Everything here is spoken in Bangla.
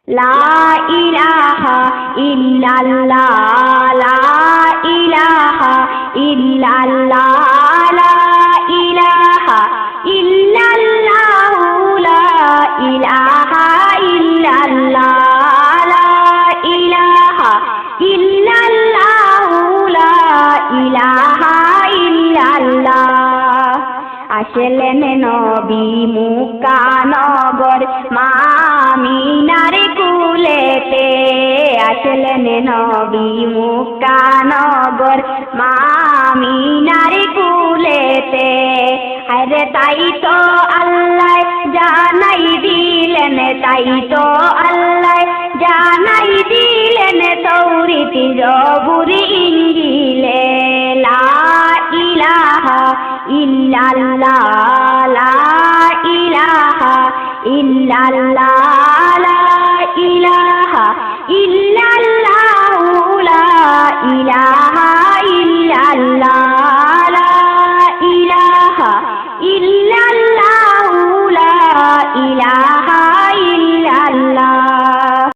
লা ইলাহা ইল্লাল্লাহ লা ইলাহা ইল্লাল্লাহ লা ইলাহা ইল্লাল্লাহ লা ইলাহা ইল্লাল্লাহ লা ইলাহা ইল্লাল্লাহ লা ইলাহা ইল্লাল্লাহ। আসলেন নবী মক্কা নগর মা আমিনার কুলেতে, আসলেন নবী মক্কা নগর মা আমিনার কুলেতে। আরে তাই তো আল্লাহ জানাই দিলেন, তাই তো আল্লাহ জানাই দিলেন তৌরাত জবুর ইনজিলে। লা ইলাহা ইল্লাল্লাহ লা ইলাহা ইল্লাল্লাহ লা ইলাহা ইল্লাল্লাহ